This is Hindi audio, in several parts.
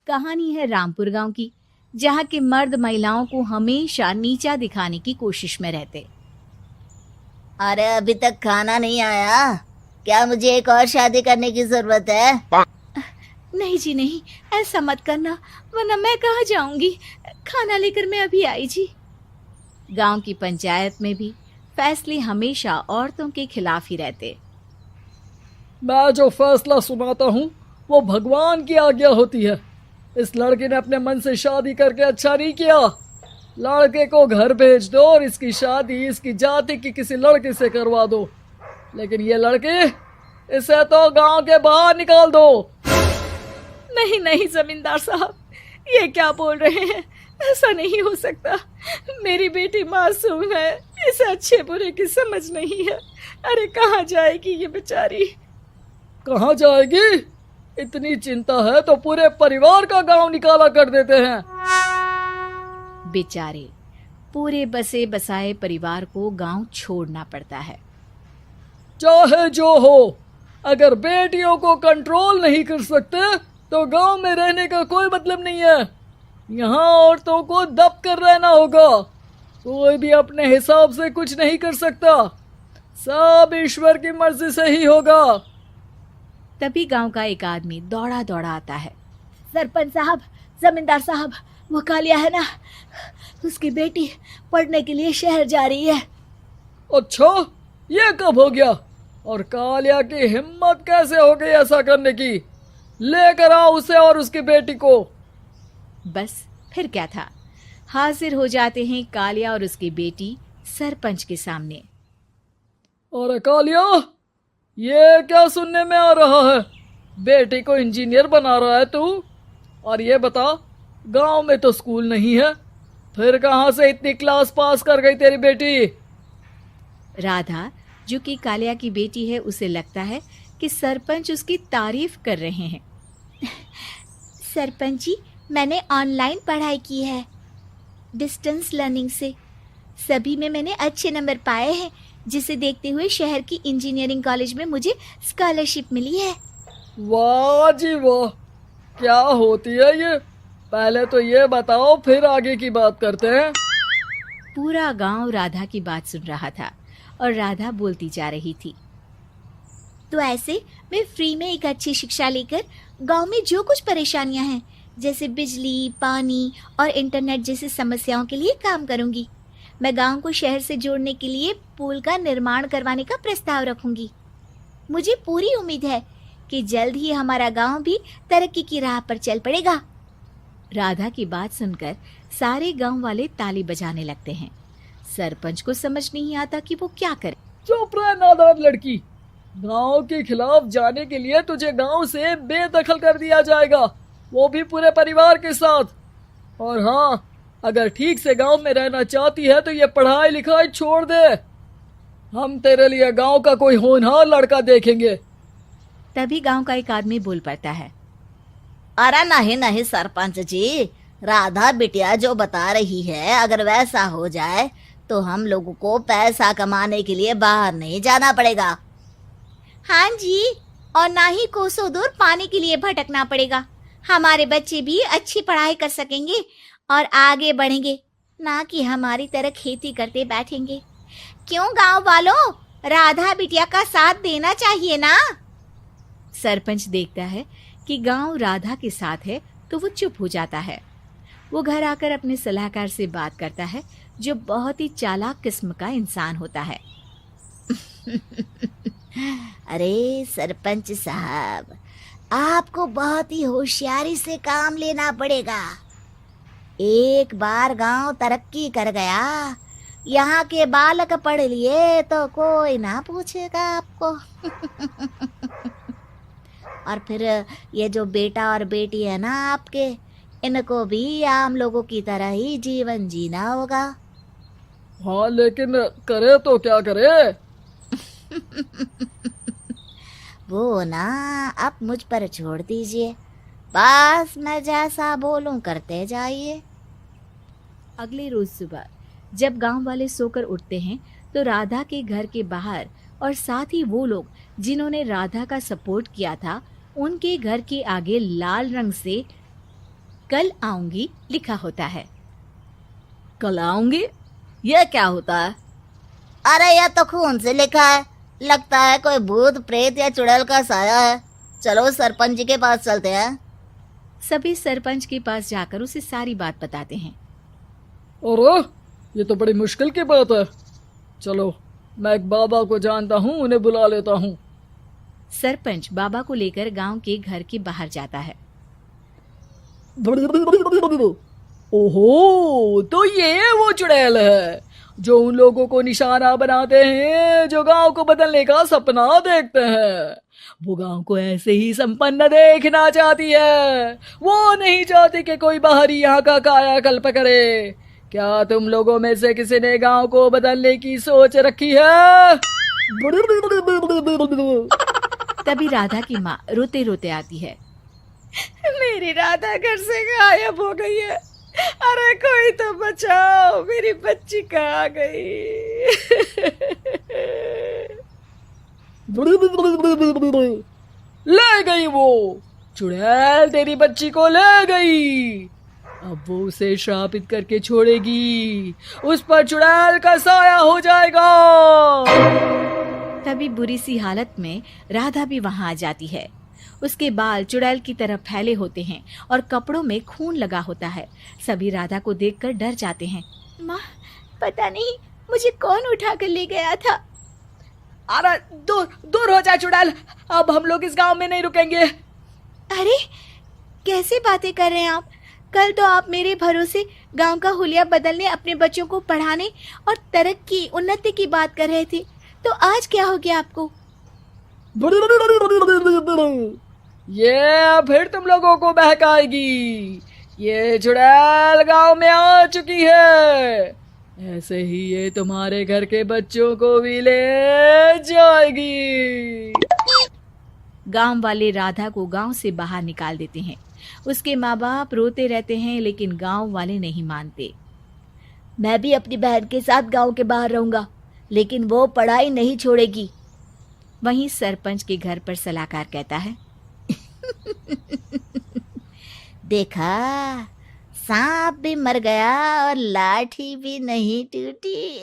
कहानी है रामपुर गांव की, जहां के मर्द महिलाओं को हमेशा नीचा दिखाने की कोशिश में रहते। अरे अभी तक खाना नहीं आया, क्या मुझे एक और शादी करने की जरूरत है? नहीं जी नहीं, ऐसा मत करना, वरना मैं कहाँ जाऊंगी। खाना लेकर मैं अभी आई जी। गांव की पंचायत में भी फैसले हमेशा औरतों के खिलाफ ही रहते। मैं जो फैसला सुनाता हूँ वो भगवान की आज्ञा होती है। इस लड़के ने अपने मन से शादी करके अच्छा नहीं किया। लड़के को घर भेज दो और इसकी शादी इसकी जाति की किसी लड़के से करवा दो, लेकिन ये लड़के, इसे तो गांव के बाहर निकाल दो। नहीं नहीं जमींदार साहब, ये क्या बोल रहे हैं? ऐसा नहीं हो सकता। मेरी बेटी मासूम है, इसे अच्छे बुरे की समझ नहीं है। अरे कहाँ जाएगी ये बेचारी? कहाँ जाएगी? इतनी चिंता है तो पूरे परिवार का गांव निकाला कर देते हैं। बेचारे पूरे बसे बसाए परिवार को गांव छोड़ना पड़ता है। चाहे जो हो, अगर बेटियों को कंट्रोल नहीं कर सकते तो गांव में रहने का कोई मतलब नहीं है। यहाँ औरतों को दब कर रहना होगा। कोई भी अपने हिसाब से कुछ नहीं कर सकता, सब ईश्वर की मर्जी से ही होगा। तभी गांव का एक आदमी दौड़ा दौड़ा आता है। सरपंच साहब, जमींदार साहब, वो कालिया है ना, उसकी बेटी पढ़ने के लिए शहर जा रही है। अच्छा, ये कब हो गया? और कालिया की हिम्मत कैसे हो गई ऐसा करने की? लेकर आओ उसे और उसकी बेटी को। बस फिर क्या था, हाजिर हो जाते हैं कालिया और उसकी बेटी सरपंच के सामने। और कालिया, ये क्या सुनने में आ रहा है? बेटी को इंजीनियर बना रहा है तू? और ये बता, गांव में तो स्कूल नहीं है, फिर कहां से इतनी क्लास पास कर गई तेरी बेटी? राधा, जो कि कालिया की बेटी है, उसे लगता है कि सरपंच उसकी तारीफ कर रहे हैं। सरपंच जी, मैंने ऑनलाइन पढ़ाई की है, डिस्टेंस लर्निंग से। सभी में मैंने अच्छे नंबर पाए हैं, जिसे देखते हुए शहर की इंजीनियरिंग कॉलेज में मुझे स्कॉलरशिप मिली है। वाह जी वाह, क्या होती है ये? पहले तो ये बताओ, फिर आगे की बात करते हैं। पूरा गांव राधा की बात सुन रहा था और राधा बोलती जा रही थी। तो ऐसे मैं फ्री में एक अच्छी शिक्षा लेकर गांव में जो कुछ परेशानियां हैं, जैसे बिजली, पानी और इंटरनेट जैसी समस्याओं के लिए काम करूंगी। मैं गांव को शहर से जोड़ने के लिए पुल का निर्माण करवाने का प्रस्ताव रखूंगी। मुझे पूरी उम्मीद है कि जल्द ही हमारा गांव भी तरक्की की राह पर चल पड़ेगा। राधा की बात सुनकर सारे गांव वाले ताली बजाने लगते हैं। सरपंच को समझ नहीं आता कि वो क्या करे। चुप रह नादान लड़की, गांव के खिलाफ जाने के लिए तुझे गांव से बेदखल कर दिया जाएगा, वो भी पूरे परिवार के साथ। और हाँ, अगर ठीक से गांव में रहना चाहती है तो ये पढ़ाई लिखाई छोड़ दे। हम तेरे लिए गांव का कोई होनहार लड़का देखेंगे। तभी गांव का एक आदमी बोल पड़ता है। अरे नहीं नहीं सरपंच जी, राधा बिटिया जो बता रही है, अगर वैसा हो जाए तो हम लोगों को पैसा कमाने के लिए बाहर नहीं जाना पड़ेगा। हाँ जी, और ना ही कोसों दूर पानी के लिए भटकना पड़ेगा। हमारे बच्चे भी अच्छी पढ़ाई कर सकेंगे और आगे बढ़ेंगे, ना कि हमारी तरह खेती करते बैठेंगे। क्यों गांव वालों, राधा बिटिया का साथ देना चाहिए ना। सरपंच देखता है कि गांव राधा के साथ है तो वो चुप हो जाता है। वो घर आकर अपने सलाहकार से बात करता है, जो बहुत ही चालाक किस्म का इंसान होता है। अरे सरपंच साहब, आपको बहुत ही होशियारी से काम लेना पड़ेगा। एक बार गांव तरक्की कर गया, यहाँ के बालक पढ़ लिए तो कोई ना पूछेगा आपको। और फिर ये जो बेटा और बेटी है ना आपके, इनको भी आम लोगों की तरह ही जीवन जीना होगा। हाँ, लेकिन करे तो क्या करे? वो ना आप मुझ पर छोड़ दीजिए, बस मैं जैसा बोलूं करते जाइए। अगले रोज सुबह जब गांव वाले सोकर उठते हैं तो राधा के घर के बाहर और साथ ही वो लोग जिन्होंने राधा का सपोर्ट किया था, उनके घर के आगे लाल रंग से कल आऊंगी लिखा होता है। कल आऊंगी, यह क्या होता है? अरे यह तो खून से लिखा है, लगता है कोई भूत प्रेत या चुड़ैल का साया है। चलो सरपंच जी के पास चलते हैं। सभी सरपंच के पास जाकर उसे सारी बात बताते हैं। अरे ये तो बड़ी मुश्किल की बात है। चलो मैं एक बाबा को जानता हूँ, उन्हें बुला लेता हूँ। सरपंच बाबा को लेकर गांव के घर के बाहर जाता है। ओहो, तो ये वो चुड़ैल है जो उन लोगों को निशाना बनाते हैं जो गांव को बदलने का सपना देखते हैं। वो गांव को ऐसे ही संपन्न देखना चाहती है। वो नहीं चाहती कि कोई बाहरी यहाँ का कायाकल्प करे। क्या तुम लोगों में से किसी ने गांव को बदलने की सोच रखी है? तभी राधा की माँ रोते रोते आती है। मेरी राधा घर से गायब हो गई है। अरे कोई तो बचाओ, मेरी बच्ची कहाँ गई? ले गई वो चुड़ैल, तेरी बच्ची को ले गई। अब वो उसे श्रापित करके छोड़ेगी, उस पर चुड़ैल का साया हो जाएगा। तभी बुरी सी हालत में राधा भी वहां आ जाती है। उसके बाल चुड़ैल की तरह फैले होते हैं और कपड़ों में खून लगा होता है। सभी राधा को देखकर डर जाते हैं। माँ, पता नहीं मुझे कौन उठा कर ले गया था। अरे दूर दूर हो जा चुड़ैल, अब हम लोग इस गांव में नहीं रुकेंगे। अरे कैसी बातें कर रहे हैं आप? कल तो आप मेरे भरोसे गांव का हुलिया बदलने, अपने बच्चों को पढ़ाने और तरक्की उन्नति की बात कर रहे थे, तो आज क्या हो गया आपको? ये फिर तुम लोगों को बहकाएगी। ये चुड़ैल गांव में आ चुकी है, ऐसे ही ये तुम्हारे घर के बच्चों को भी ले जाएगी। गांव वाले राधा को गांव से बाहर निकाल देते हैं। उसके माँ बाप रोते रहते हैं, लेकिन गांव वाले नहीं मानते। मैं भी अपनी बहन के साथ गांव के बाहर रहूंगा, लेकिन वो पढ़ाई नहीं छोड़ेगी। वहीं सरपंच के घर पर सलाहकार कहता है। देखा, सांप भी मर गया और लाठी भी नहीं टूटी।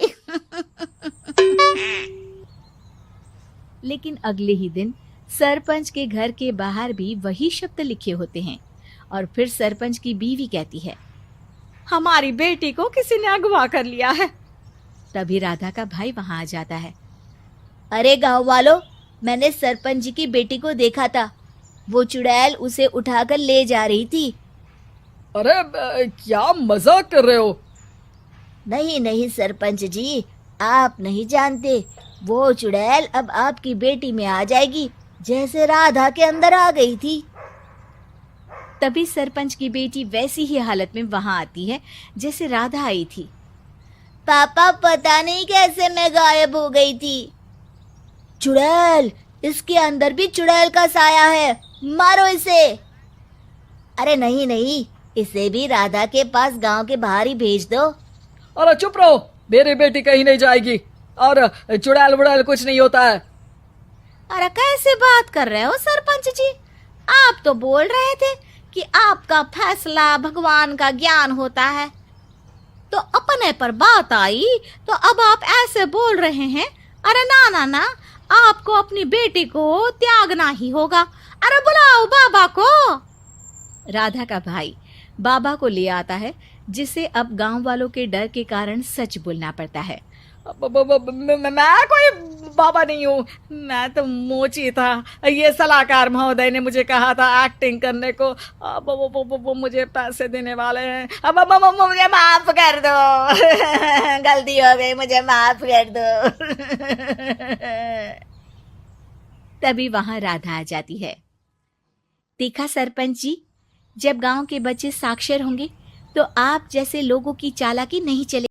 लेकिन अगले ही दिन सरपंच के घर के बाहर भी वही शब्द लिखे होते हैं और फिर सरपंच की बीवी कहती है, हमारी बेटी को किसी ने अगवा कर लिया है। तभी राधा का भाई वहां आ जाता है। अरे गांव वालों, मैंने सरपंच जी की बेटी को देखा था। वो चुड़ैल उसे उठाकर ले जा रही थी। अरे क्या मजाक कर रहे हो? नहीं नहीं सरपंच जी, आप नहीं जानते। वो चुड़ैल अब आपकी बेटी में आ जाएगी, जैसे राधा के अंदर आ गई थी। तभी सरपंच की बेटी वैसी ही हालत में वहां आती है जैसे राधा आई थी। पापा, पता नहीं कैसे मैं गायब हो गई थी। चुड़ैल, इसके अंदर भी चुड़ैल का साया है, मारो इसे। अरे नहीं नहीं, इसे भी राधा के पास गांव के बाहर ही भेज दो। अरे चुप रहो, मेरी बेटी कहीं नहीं जाएगी और चुड़ैल वुड़ैल कुछ नहीं होता है। अरे कैसे बात कर रहे हो सरपंच जी? आप तो बोल रहे थे कि आपका फैसला भगवान का ज्ञान होता है, तो अपने पर बात आई तो अब आप ऐसे बोल रहे हैं। अरे ना ना ना, आपको अपनी बेटी को त्यागना ही होगा। अरे बुलाओ बाबा को। राधा का भाई बाबा को ले आता है, जिसे अब गांव वालों के डर के कारण सच बोलना पड़ता है। मैं कोई बाबा नहीं हूँ, मैं तो मोची था। ये सलाहकार महोदय ने मुझे कहा था एक्टिंग करने को। अब वो मुझे पैसे देने वाले हैं। अब मुझे माफ कर दो। गलती हो गई, मुझे माफ कर दो। तभी वहां राधा आ जाती है। देखा सरपंच जी, जब गांव के बच्चे साक्षर होंगे तो आप जैसे लोगों की चालाकी नहीं चले।